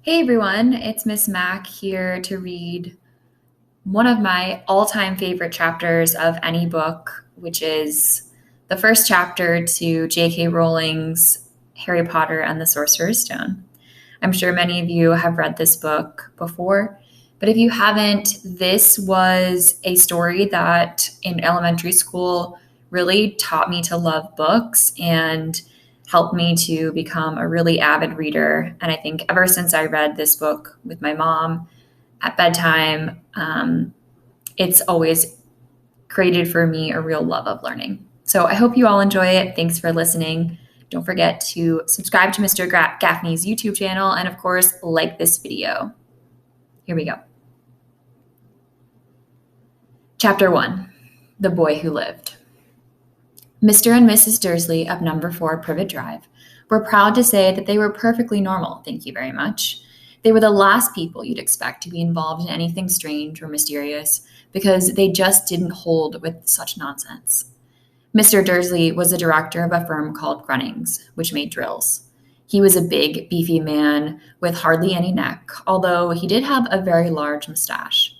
Hey everyone, it's Miss Mac here to read one of my all time favorite chapters of any book, which is the first chapter to J.K. Rowling's Harry Potter and the Sorcerer's Stone. I'm sure many of you have read this book before, but if you haven't, this was a story that in elementary school really taught me to love books and helped me to become a really avid reader. And I think ever since I read this book with my mom at bedtime, it's always created for me a real love of learning. So I hope you all enjoy it. Thanks for listening. Don't forget to subscribe to Mr. Gaffney's YouTube channel and, of course, like this video. Here we go. Chapter 1 The Boy Who Lived. Mr. and Mrs. Dursley of number 4 Privet Drive were proud to say that they were perfectly normal, thank you very much. They were the last people you'd expect to be involved in anything strange or mysterious because they just didn't hold with such nonsense. Mr. Dursley was the director of a firm called Grunnings, which made drills. He was a big, beefy man with hardly any neck, although he did have a very large mustache.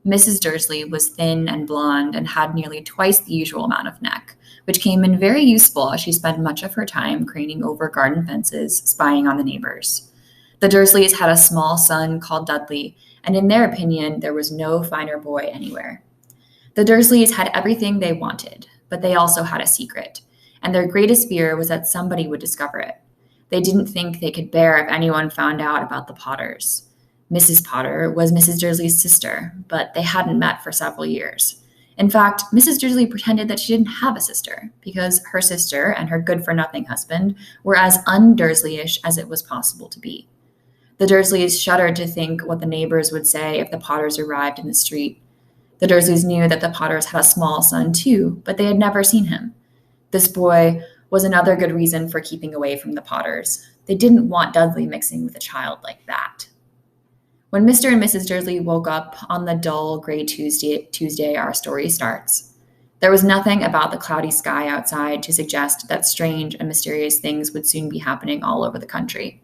Mrs. Dursley was thin and blonde and had nearly twice the usual amount of neck, which came in very useful as she spent much of her time craning over garden fences, spying on the neighbors. The Dursleys had a small son called Dudley, and in their opinion, there was no finer boy anywhere. The Dursleys had everything they wanted, but they also had a secret, and their greatest fear was that somebody would discover it. They didn't think they could bear if anyone found out about the Potters. Mrs. Potter was Mrs. Dursley's sister, but they hadn't met for several years. In fact, Mrs. Dursley pretended that she didn't have a sister, because her sister and her good-for-nothing husband were as un-Dursleyish as it was possible to be. The Dursleys shuddered to think what the neighbors would say if the Potters arrived in the street. The Dursleys knew that the Potters had a small son too, but they had never seen him. This boy was another good reason for keeping away from the Potters. They didn't want Dudley mixing with a child like that. When Mr. and Mrs. Dursley woke up on the dull gray Tuesday our story starts, there was nothing about the cloudy sky outside to suggest that strange and mysterious things would soon be happening all over the country.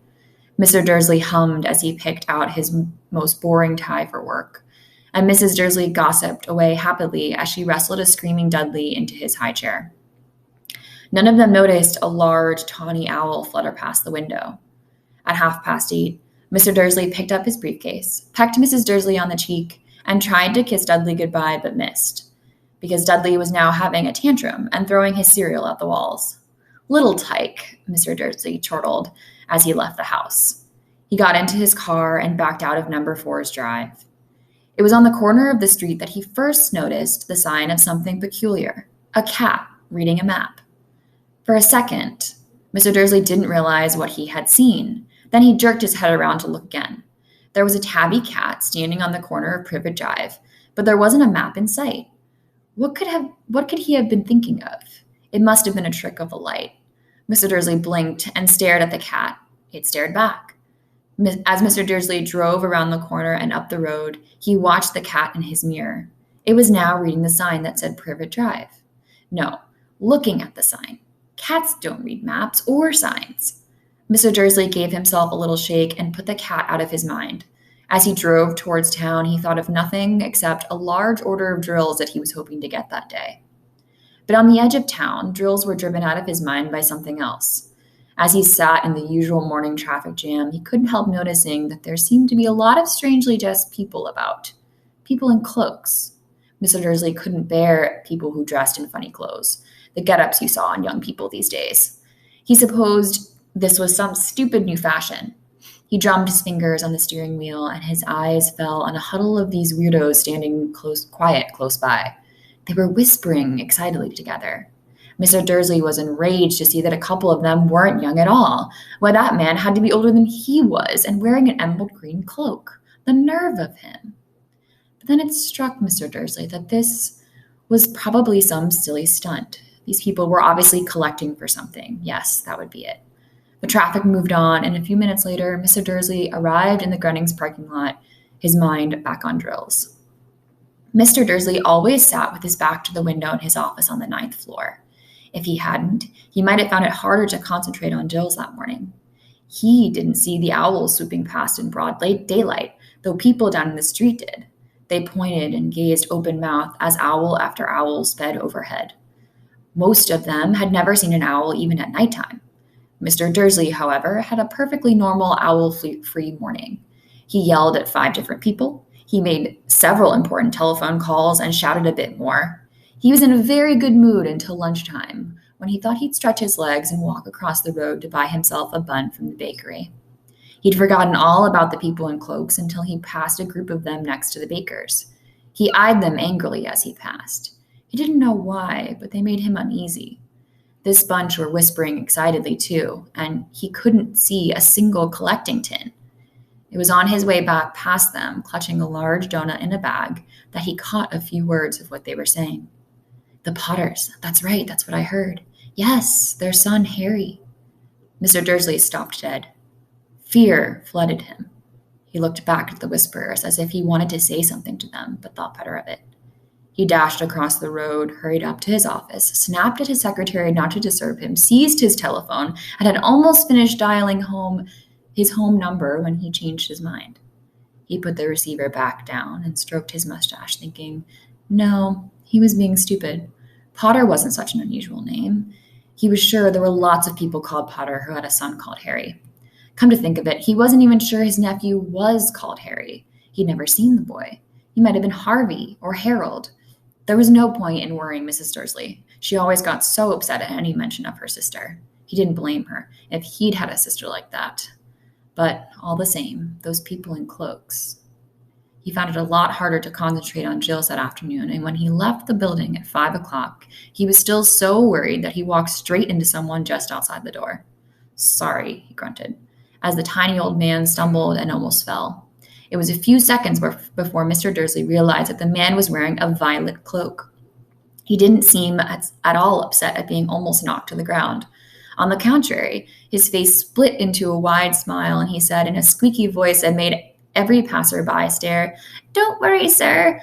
Mr. Dursley hummed as he picked out his most boring tie for work, and Mrs. Dursley gossiped away happily as she wrestled a screaming Dudley into his high chair. None of them noticed a large, tawny owl flutter past the window. At 8:30, Mr. Dursley picked up his briefcase, pecked Mrs. Dursley on the cheek, and tried to kiss Dudley goodbye but missed, because Dudley was now having a tantrum and throwing his cereal at the walls. "Little tyke," Mr. Dursley chortled as he left the house. He got into his car and backed out of number 4's drive. It was on the corner of the street that he first noticed the sign of something peculiar, a cat reading a map. For a second, Mr. Dursley didn't realize what he had seen. Then he jerked his head around to look again. There was a tabby cat standing on the corner of Privet Drive, but there wasn't a map in sight. What could he have been thinking of? It must have been a trick of the light. Mr. Dursley blinked and stared at the cat. It stared back. As Mr. Dursley drove around the corner and up the road, he watched the cat in his mirror. It was now reading the sign that said Privet Drive. No, looking at the sign. Cats don't read maps or signs. Mr. Dursley gave himself a little shake and put the cat out of his mind. As he drove towards town, he thought of nothing except a large order of drills that he was hoping to get that day. But on the edge of town, drills were driven out of his mind by something else. As he sat in the usual morning traffic jam, he couldn't help noticing that there seemed to be a lot of strangely dressed people about. People in cloaks. Mr. Dursley couldn't bear people who dressed in funny clothes, the get-ups you saw on young people these days. He supposed this was some stupid new fashion. He drummed his fingers on the steering wheel, and his eyes fell on a huddle of these weirdos standing close by. They were whispering excitedly together. Mr. Dursley was enraged to see that a couple of them weren't young at all. Why, that man had to be older than he was and wearing an emerald green cloak. The nerve of him. But then it struck Mr. Dursley that this was probably some silly stunt. These people were obviously collecting for something. Yes, that would be it. The traffic moved on, and a few minutes later, Mr. Dursley arrived in the Grunnings parking lot, his mind back on drills. Mr. Dursley always sat with his back to the window in his office on the 9th floor. If he hadn't, he might have found it harder to concentrate on drills that morning. He didn't see the owls swooping past in broad daylight, though people down in the street did. They pointed and gazed open-mouthed as owl after owl sped overhead. Most of them had never seen an owl even at nighttime. Mr. Dursley, however, had a perfectly normal owl-free morning. He yelled at 5 different people. He made several important telephone calls and shouted a bit more. He was in a very good mood until lunchtime, when he thought he'd stretch his legs and walk across the road to buy himself a bun from the bakery. He'd forgotten all about the people in cloaks until he passed a group of them next to the baker's. He eyed them angrily as he passed. He didn't know why, but they made him uneasy. This bunch were whispering excitedly too, and he couldn't see a single collecting tin. It was on his way back past them, clutching a large donut in a bag, that he caught a few words of what they were saying. The Potters. That's right, that's what I heard. Yes, their son Harry. Mr. Dursley stopped dead. Fear flooded him. He looked back at the whisperers as if he wanted to say something to them, but thought better of it. He dashed across the road, hurried up to his office, snapped at his secretary not to disturb him, seized his telephone, and had almost finished dialing his home number when he changed his mind. He put the receiver back down and stroked his mustache, thinking, no, he was being stupid. Potter wasn't such an unusual name. He was sure there were lots of people called Potter who had a son called Harry. Come to think of it, he wasn't even sure his nephew was called Harry. He'd never seen the boy. He might have been Harvey or Harold. There was no point in worrying Mrs. Dursley. She always got so upset at any mention of her sister. He didn't blame her if he'd had a sister like that. But all the same, those people in cloaks. He found it a lot harder to concentrate on Jill's that afternoon, and when he left the building at 5 o'clock, he was still so worried that he walked straight into someone just outside the door. Sorry, he grunted, as the tiny old man stumbled and almost fell. It was a few seconds before Mr. Dursley realized that the man was wearing a violet cloak. He didn't seem at all upset at being almost knocked to the ground. On the contrary, his face split into a wide smile, and he said in a squeaky voice that made every passerby stare, "Don't worry, sir,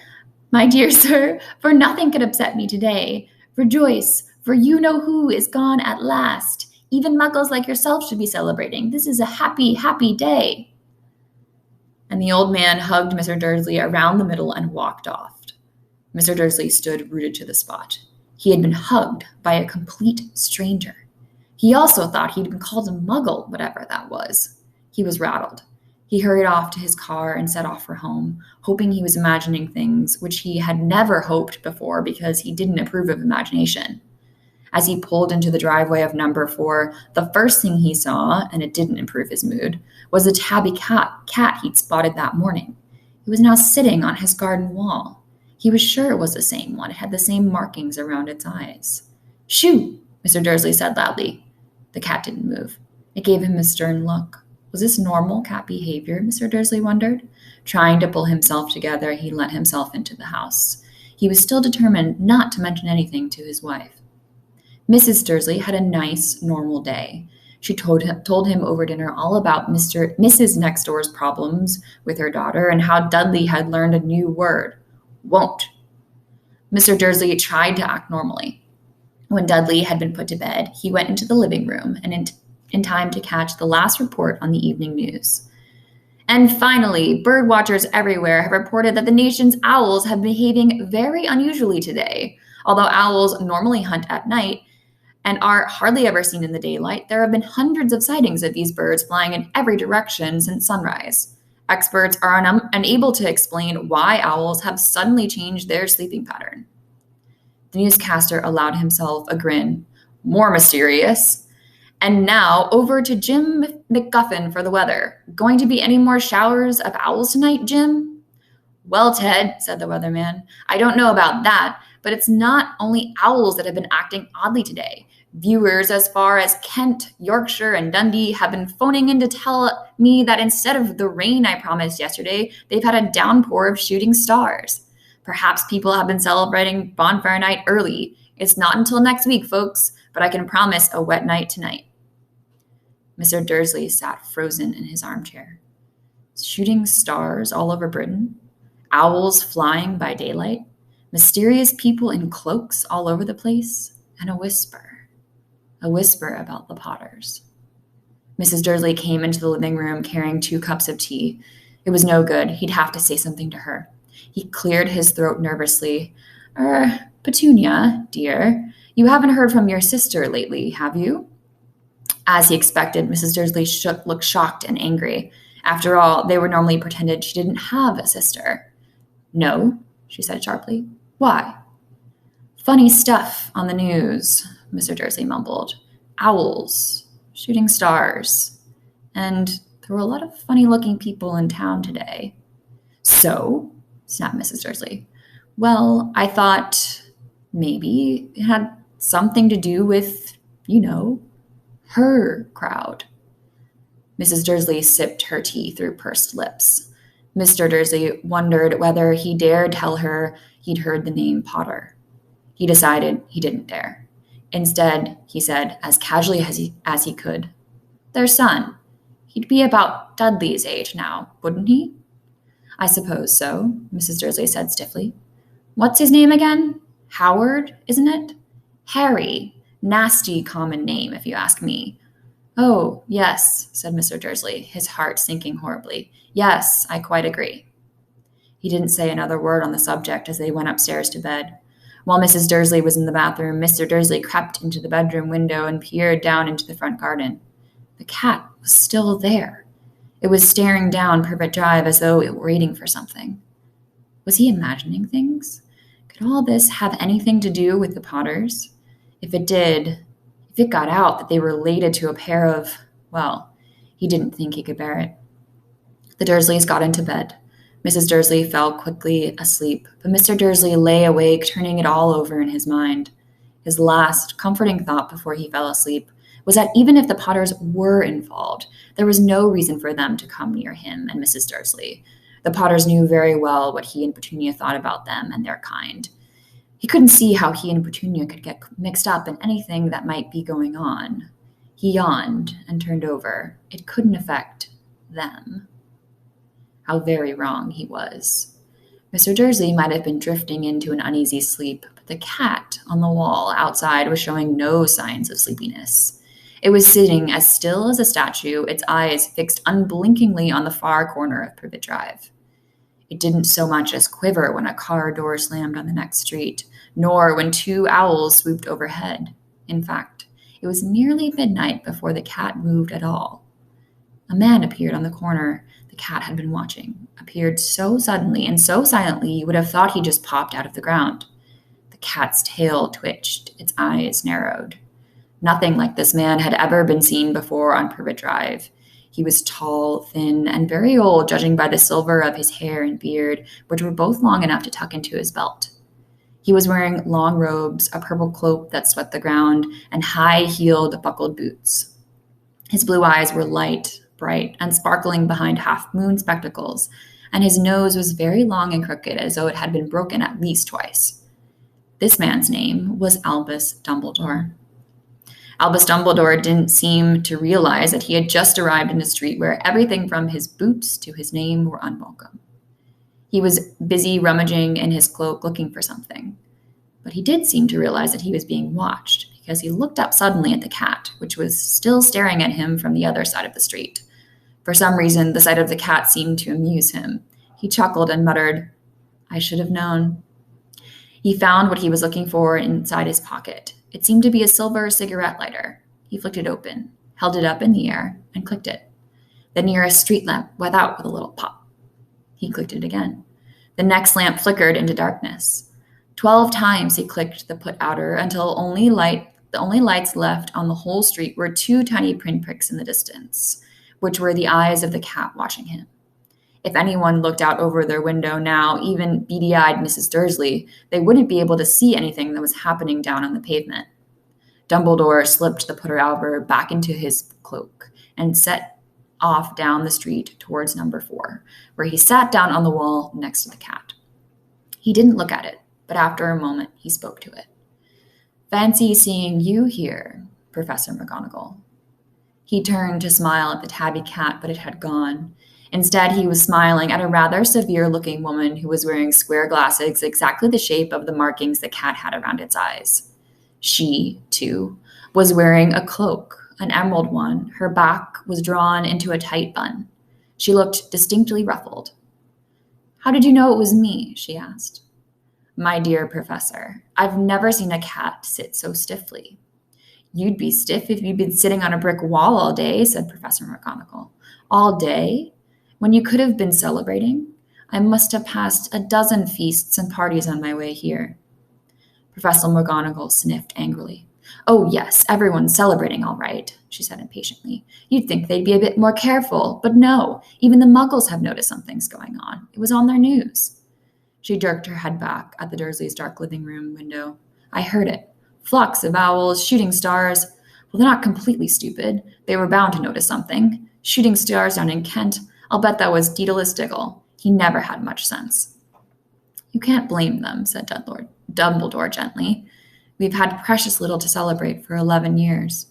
my dear sir, for nothing could upset me today. Rejoice, for you know who is gone at last. Even muggles like yourself should be celebrating. This is a happy, happy day." And the old man hugged Mr. Dursley around the middle and walked off. Mr. Dursley stood rooted to the spot. He had been hugged by a complete stranger. He also thought he'd been called a muggle, whatever that was. He was rattled. He hurried off to his car and set off for home, hoping he was imagining things which he had never hoped before because he didn't approve of imagination. As he pulled into the driveway of number 4, the first thing he saw, and it didn't improve his mood, was a tabby cat he'd spotted that morning. It was now sitting on his garden wall. He was sure it was the same one. It had the same markings around its eyes. "Shoo!" Mr. Dursley said loudly. The cat didn't move. It gave him a stern look. Was this normal cat behavior, Mr. Dursley wondered? Trying to pull himself together, he let himself into the house. He was still determined not to mention anything to his wife. Mrs. Dursley had a nice, normal day. She told him over dinner all about Mrs. Next Door's problems with her daughter and how Dudley had learned a new word, won't. Mr. Dursley tried to act normally. When Dudley had been put to bed, he went into the living room and in time to catch the last report on the evening news. And finally, bird watchers everywhere have reported that the nation's owls have been behaving very unusually today. Although owls normally hunt at night and are hardly ever seen in the daylight, there have been hundreds of sightings of these birds flying in every direction since sunrise. Experts are unable to explain why owls have suddenly changed their sleeping pattern. The newscaster allowed himself a grin. More mysterious. And now over to Jim McGuffin for the weather. Going to be any more showers of owls tonight, Jim? Well, Ted, said the weatherman, I don't know about that, but it's not only owls that have been acting oddly today. Viewers as far as Kent, Yorkshire, and Dundee have been phoning in to tell me that instead of the rain I promised yesterday, they've had a downpour of shooting stars. Perhaps people have been celebrating bonfire night early. It's not until next week, folks, but I can promise a wet night tonight. Mr. Dursley sat frozen in his armchair. Shooting stars all over Britain, owls flying by daylight, mysterious people in cloaks all over the place, and a whisper about the Potters. Mrs. Dursley came into the living room carrying 2 cups of tea. It was no good. He'd have to say something to her. He cleared his throat nervously. Petunia, dear, you haven't heard from your sister lately, have you? As he expected, Mrs. Dursley looked shocked and angry. After all, they were normally pretended she didn't have a sister. No, she said sharply. Why? Funny stuff on the news, Mr. Dursley mumbled. Owls, shooting stars. And there were a lot of funny-looking people in town today. So? Snapped Mrs. Dursley. Well, I thought maybe it had something to do with, her crowd. Mrs. Dursley sipped her tea through pursed lips. Mr. Dursley wondered whether he dared tell her he'd heard the name Potter. He decided he didn't dare. Instead, he said, as casually as he could, their son. He'd be about Dudley's age now, wouldn't he? I suppose so, Mrs. Dursley said stiffly. What's his name again? Howard, isn't it? Harry. Nasty common name, if you ask me. Oh, yes, said Mr. Dursley, his heart sinking horribly. Yes, I quite agree. He didn't say another word on the subject as they went upstairs to bed. While Mrs. Dursley was in the bathroom, Mr. Dursley crept into the bedroom window and peered down into the front garden. The cat was still there. It was staring down Privet Drive as though it were waiting for something. Was he imagining things? Could all this have anything to do with the Potters? If it did, if it got out that they were related to a pair of, well, he didn't think he could bear it. The Dursleys got into bed. Mrs. Dursley fell quickly asleep, but Mr. Dursley lay awake, turning it all over in his mind. His last comforting thought before he fell asleep was that even if the Potters were involved, there was no reason for them to come near him and Mrs. Dursley. The Potters knew very well what he and Petunia thought about them and their kind. He couldn't see how he and Petunia could get mixed up in anything that might be going on. He yawned and turned over. It couldn't affect them. How very wrong he was. Mr. Dursley might have been drifting into an uneasy sleep, but the cat on the wall outside was showing no signs of sleepiness. It was sitting as still as a statue, its eyes fixed unblinkingly on the far corner of Privet Drive. It didn't so much as quiver when a car door slammed on the next street, nor when 2 owls swooped overhead. In fact, it was nearly midnight before the cat moved at all. A man appeared on the corner the cat had been watching, appeared so suddenly and so silently you would have thought he just popped out of the ground. The cat's tail twitched, its eyes narrowed. Nothing like this man had ever been seen before on Privet Drive. He was tall, thin, and very old, judging by the silver of his hair and beard, which were both long enough to tuck into his belt. He was wearing long robes, a purple cloak that swept the ground, and high-heeled, buckled boots. His blue eyes were light, bright, and sparkling behind half-moon spectacles, and his nose was very long and crooked, as though it had been broken at least twice. This man's name was Albus Dumbledore. Albus Dumbledore didn't seem to realize that he had just arrived in a street where everything from his boots to his name were unwelcome. He was busy rummaging in his cloak looking for something. But he did seem to realize that he was being watched, because he looked up suddenly at the cat, which was still staring at him from the other side of the street. For some reason, the sight of the cat seemed to amuse him. He chuckled and muttered, "I should have known." He found what he was looking for inside his pocket. It seemed to be a silver cigarette lighter. He flicked it open, held it up in the air, and clicked it. The nearest street lamp went out with a little pop. He clicked it again. The next lamp flickered into darkness. 12 times he clicked the put-outer until the only lights left on the whole street were 2 tiny pinpricks in the distance, which were the eyes of the cat watching him. If anyone looked out over their window now, even beady-eyed Mrs. Dursley, they wouldn't be able to see anything that was happening down on the pavement. Dumbledore slipped the put-outer back into his cloak and set off down the street towards number 4, where he sat down on the wall next to the cat. He didn't look at it, but after a moment he spoke to it. "Fancy seeing you here, Professor McGonagall." He turned to smile at the tabby cat, but it had gone. Instead, he was smiling at a rather severe-looking woman who was wearing square glasses exactly the shape of the markings the cat had around its eyes. She, too, was wearing a cloak, an emerald one. Her back was drawn into a tight bun. She looked distinctly ruffled. "How did you know it was me?" she asked. "My dear professor, I've never seen a cat sit so stiffly." "You'd be stiff if you'd been sitting on a brick wall all day," said Professor McGonagall. "All day? When you could have been celebrating? I must have passed a dozen feasts and parties on my way here." Professor McGonagall sniffed angrily. "Oh, yes, everyone's celebrating all right," she said impatiently. "You'd think they'd be a bit more careful, but no, even the Muggles have noticed something's going on. It was on their news." She jerked her head back at the Dursleys' dark living room window. "I heard it. Flocks of owls, shooting stars. Well, they're not completely stupid. They were bound to notice something. Shooting stars down in Kent. I'll bet that was Daedalus Diggle. He never had much sense." "You can't blame them," said Dumbledore gently. "We've had precious little to celebrate for 11 years.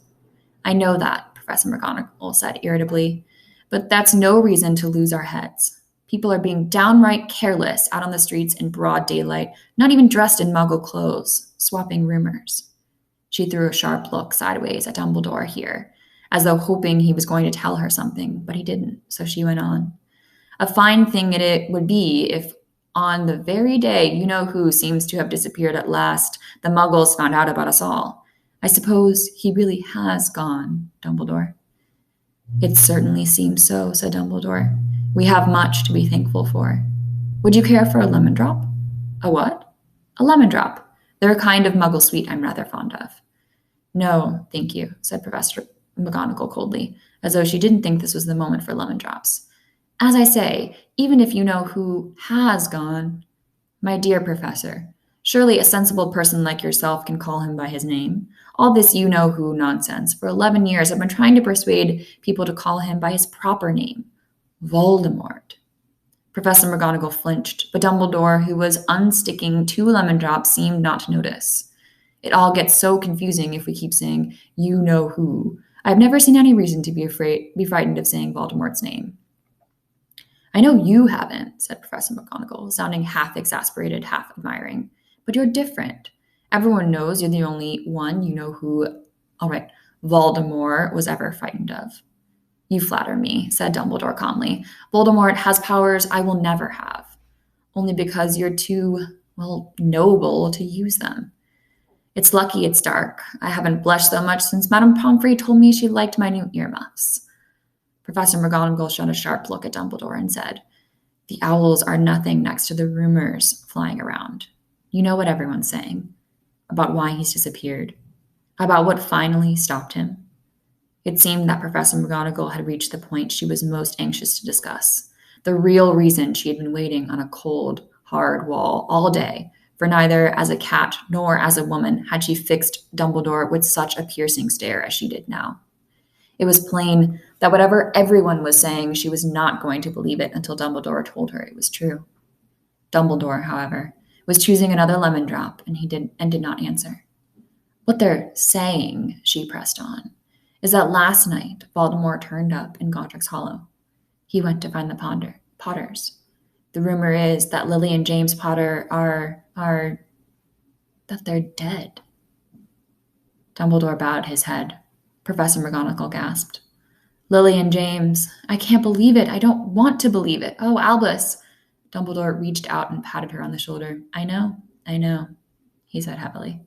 "I know that," Professor McGonagall said irritably, "but that's no reason to lose our heads. People are being downright careless out on the streets in broad daylight, not even dressed in Muggle clothes, swapping rumors." She threw a sharp look sideways at Dumbledore here, as though hoping he was going to tell her something, but he didn't, so she went on. "A fine thing it would be if on the very day you-know-who seems to have disappeared at last, the Muggles found out about us all. I suppose he really has gone, Dumbledore." "It certainly seems so," said Dumbledore. "We have much to be thankful for. Would you care for a lemon drop?" "A what?" "A lemon drop. They're a kind of Muggle sweet I'm rather fond of." "No, thank you," said Professor McGonagall coldly, as though she didn't think this was the moment for lemon drops. "As I say, even if you know who has gone—" "My dear Professor, surely a sensible person like yourself can call him by his name. All this you-know-who nonsense. For 11 years, I've been trying to persuade people to call him by his proper name. Voldemort." Professor McGonagall flinched, but Dumbledore, who was unsticking 2 lemon drops, seemed not to notice. "It all gets so confusing if we keep saying you-know-who. I've never seen any reason to be frightened of saying Voldemort's name." "I know you haven't," said Professor McGonagall, sounding half exasperated, half admiring. "But you're different. Everyone knows you're the only one all right, Voldemort was ever frightened of." "You flatter me," said Dumbledore calmly. "Voldemort has powers I will never have, only because you're too, noble to use them. It's lucky it's dark. I haven't blushed so much since Madame Pomfrey told me she liked my new earmuffs." Professor McGonagall shot a sharp look at Dumbledore and said, "The owls are nothing next to the rumors flying around. You know what everyone's saying about why he's disappeared, about what finally stopped him." It seemed that Professor McGonagall had reached the point she was most anxious to discuss, the real reason she had been waiting on a cold, hard wall all day, for neither as a cat nor as a woman had she fixed Dumbledore with such a piercing stare as she did now. It was plain that whatever everyone was saying, she was not going to believe it until Dumbledore told her it was true. Dumbledore, however, was choosing another lemon drop, and did not answer. "What they're saying," she pressed on, "is that last night Voldemort turned up in Godric's Hollow. He went to find the Potters. The rumor is that Lily and James Potter that they're dead." Dumbledore bowed his head. Professor McGonagall gasped. "Lily and James, I can't believe it. I don't want to believe it. Oh, Albus." Dumbledore reached out and patted her on the shoulder. I know, he said heavily.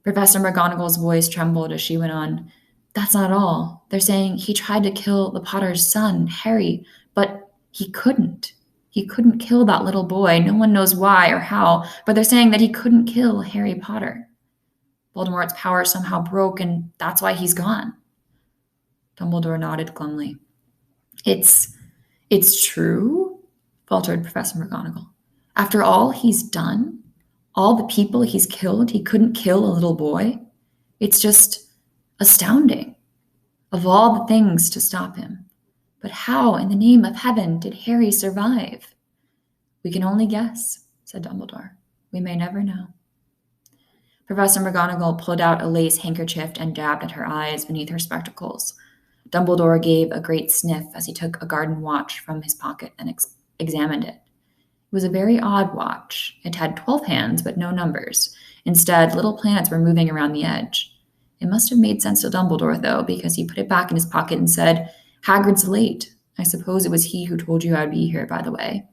Professor McGonagall's voice trembled as she went on. "That's not all. They're saying he tried to kill the Potter's son, Harry, but he couldn't. He couldn't kill that little boy. No one knows why or how, but they're saying that he couldn't kill Harry Potter. Voldemort's power somehow broke, and that's why he's gone." Dumbledore nodded glumly. It's true," faltered Professor McGonagall. "After all he's done, all the people he's killed, he couldn't kill a little boy? It's just astounding. Of all the things to stop him. But how, in the name of heaven, did Harry survive?" "We can only guess," said Dumbledore. "We may never know." Professor McGonagall pulled out a lace handkerchief and dabbed at her eyes beneath her spectacles. Dumbledore gave a great sniff as he took a garden watch from his pocket and examined it. It was a very odd watch. It had 12 hands, but no numbers. Instead, little planets were moving around the edge. It must have made sense to Dumbledore, though, because he put it back in his pocket and said, "Hagrid's late. I suppose it was he who told you I'd be here, by the way."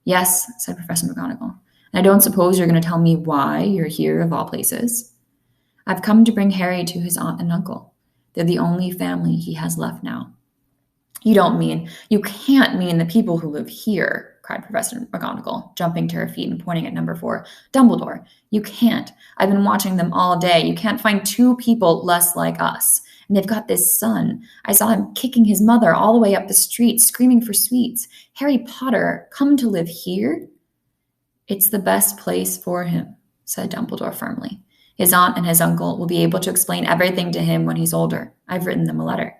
"Yes," said Professor McGonagall. "And I don't suppose you're going to tell me why you're here of all places." "I've come to bring Harry to his aunt and uncle. They're the only family he has left now." You can't mean the people who live here," cried Professor McGonagall, jumping to her feet and pointing at number 4. "Dumbledore, you can't. I've been watching them all day. You can't find 2 people less like us. And they've got this son. I saw him kicking his mother all the way up the street, screaming for sweets. Harry Potter, come to live here?" "It's the best place for him," said Dumbledore firmly. "His aunt and his uncle will be able to explain everything to him when he's older. I've written them a letter."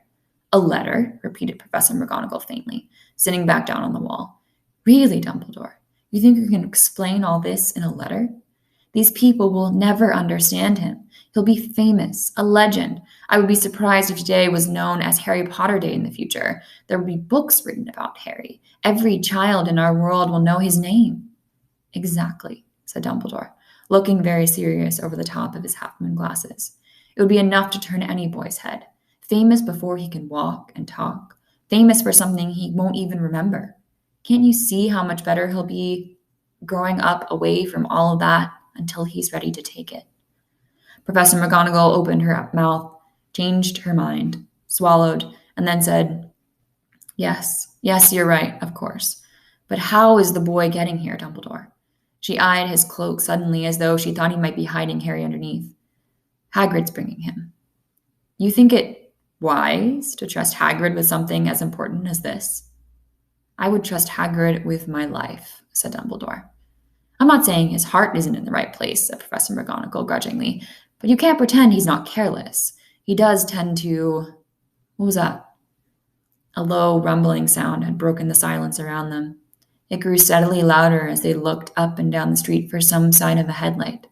"A letter?" repeated Professor McGonagall faintly, sitting back down on the wall. "Really, Dumbledore? You think you can explain all this in a letter? These people will never understand him. He'll be famous, a legend. I would be surprised if today was known as Harry Potter Day in the future. There will be books written about Harry. Every child in our world will know his name." "Exactly," said Dumbledore, looking very serious over the top of his half-moon glasses. "It would be enough to turn any boy's head. Famous before he can walk and talk. Famous for something he won't even remember. Can't you see how much better he'll be growing up away from all of that until he's ready to take it?" Professor McGonagall opened her mouth, changed her mind, swallowed, and then said, Yes, you're right, of course. But how is the boy getting here, Dumbledore?" She eyed his cloak suddenly as though she thought he might be hiding Harry underneath. "Hagrid's bringing him." "You think it wise to trust Hagrid with something as important as this?" "I would trust Hagrid with my life," said Dumbledore. "I'm not saying his heart isn't in the right place," said Professor McGonagall grudgingly, "but you can't pretend he's not careless. He does tend to—" What was that? A low, rumbling sound had broken the silence around them. It grew steadily louder as they looked up and down the street for some sign of a headlight.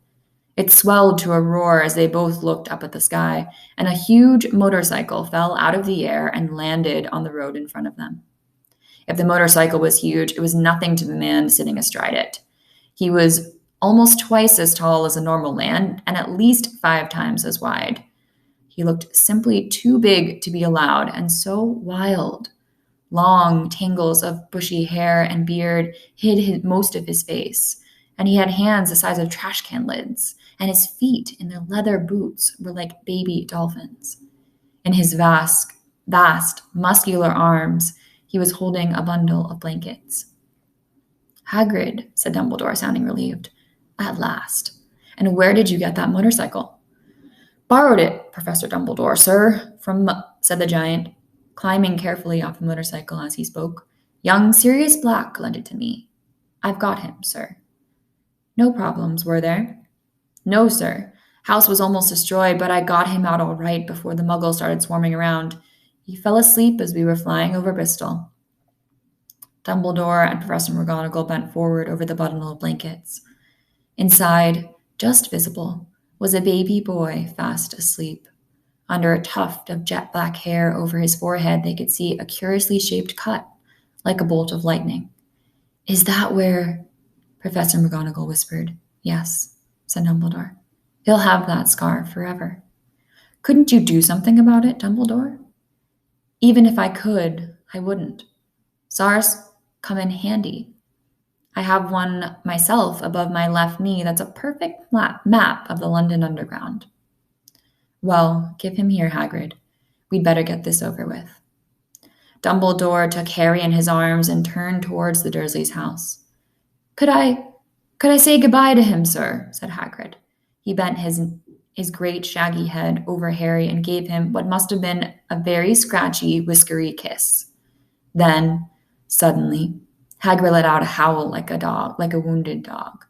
It swelled to a roar as they both looked up at the sky, and a huge motorcycle fell out of the air and landed on the road in front of them. If the motorcycle was huge, it was nothing to the man sitting astride it. He was almost twice as tall as a normal man and at least 5 times as wide. He looked simply too big to be allowed and so wild. Long tangles of bushy hair and beard hid most of his face, and he had hands the size of trash can lids, and his feet in their leather boots were like baby dolphins. In his vast, muscular arms, he was holding a bundle of blankets. "Hagrid," said Dumbledore, sounding relieved. "At last. And where did you get that motorcycle?" "Borrowed it, Professor Dumbledore, sir, said the giant, climbing carefully off the motorcycle as he spoke. "Young Sirius Black lent it to me. I've got him, sir." "No problems, were there?" "No, sir. House was almost destroyed, but I got him out all right before the muggles started swarming around. He fell asleep as we were flying over Bristol." Dumbledore and Professor McGonagall bent forward over the bundle of blankets. Inside, just visible, was a baby boy fast asleep. Under a tuft of jet black hair over his forehead, they could see a curiously shaped cut, like a bolt of lightning. "Is that where—" Professor McGonagall whispered. "Yes," said Dumbledore. "He'll have that scar forever." "Couldn't you do something about it, Dumbledore?" "Even if I could, I wouldn't. Scars come in handy. I have one myself above my left knee that's a perfect map of the London Underground." "Well, give him here, Hagrid. We'd better get this over with." Dumbledore took Harry in his arms and turned towards the Dursleys' house. Could I say goodbye to him, sir?" said Hagrid. He bent his great shaggy head over Harry and gave him what must have been a very scratchy, whiskery kiss. Then, suddenly, Hagrid let out a howl like a wounded dog.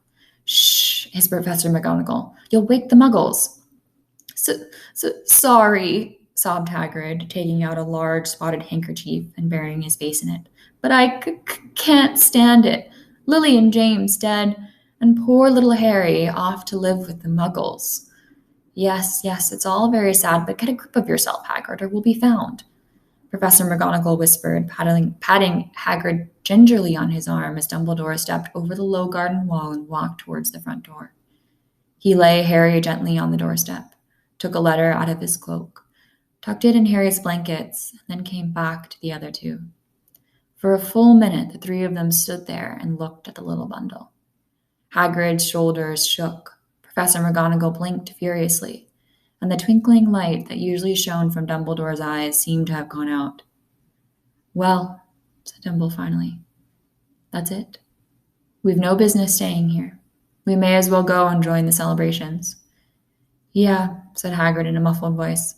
"Shh," hissed Professor McGonagall. "You'll wake the muggles." Sorry," sobbed Hagrid, taking out a large spotted handkerchief and burying his face in it. "But I can't stand it. Lily and James dead, and poor little Harry off to live with the muggles." Yes, it's all very sad, but get a grip of yourself, Hagrid, or we'll be found," Professor McGonagall whispered, patting Hagrid gingerly on his arm as Dumbledore stepped over the low garden wall and walked towards the front door. He lay Harry gently on the doorstep. took a letter out of his cloak, tucked it in Harry's blankets, and then came back to the other two. For a full minute, the three of them stood there and looked at the little bundle. Hagrid's shoulders shook. Professor McGonagall blinked furiously, and the twinkling light that usually shone from Dumbledore's eyes seemed to have gone out. "Well," said Dumbledore finally, "that's it. We've no business staying here. We may as well go and join the celebrations." "Yeah," said Hagrid in a muffled voice.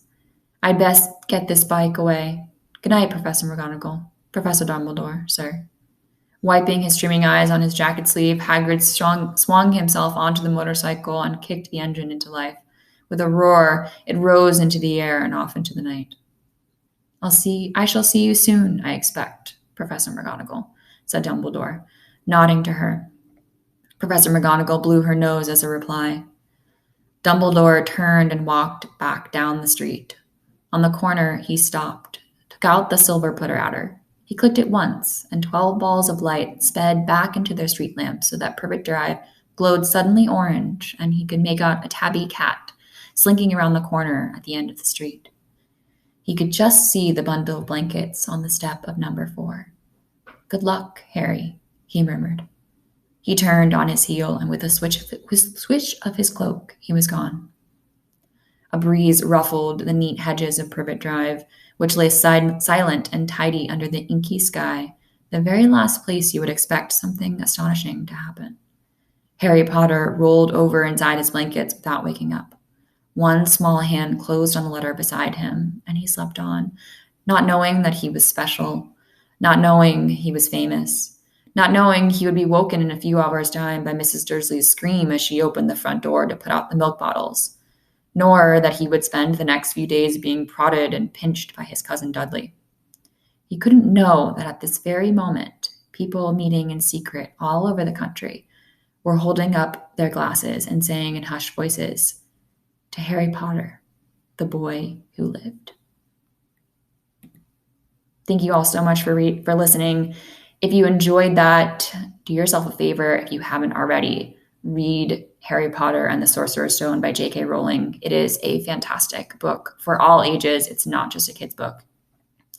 "I'd best get this bike away. Good night, Professor McGonagall. Professor Dumbledore, sir." Wiping his streaming eyes on his jacket sleeve, Hagrid swung himself onto the motorcycle and kicked the engine into life. With a roar, it rose into the air and off into the night. I shall see you soon, I expect, Professor McGonagall," said Dumbledore, nodding to her. Professor McGonagall blew her nose as a reply. Dumbledore turned and walked back down the street. On the corner, he stopped, took out the silver putter-outer. He clicked it once, and 12 balls of light sped back into their street lamps so that Privet Drive glowed suddenly orange, and he could make out a tabby cat slinking around the corner at the end of the street. He could just see the bundle of blankets on the step of number 4. "Good luck, Harry," he murmured. He turned on his heel, and with a swish of his cloak, he was gone. A breeze ruffled the neat hedges of Privet Drive, which lay silent and tidy under the inky sky, the very last place you would expect something astonishing to happen. Harry Potter rolled over inside his blankets without waking up. One small hand closed on the letter beside him, and he slept on, not knowing that he was special, not knowing he was famous, not knowing he would be woken in a few hours' time by Mrs. Dursley's scream as she opened the front door to put out the milk bottles, nor that he would spend the next few days being prodded and pinched by his cousin Dudley. He couldn't know that at this very moment, people meeting in secret all over the country were holding up their glasses and saying in hushed voices, "To Harry Potter, the boy who lived." Thank you all so much for listening. If you enjoyed that, do yourself a favor, if you haven't already, read Harry Potter and the Sorcerer's Stone by J.K. Rowling. It is a fantastic book for all ages. It's not just a kid's book.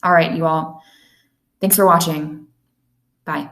All right, you all. Thanks for watching. Bye.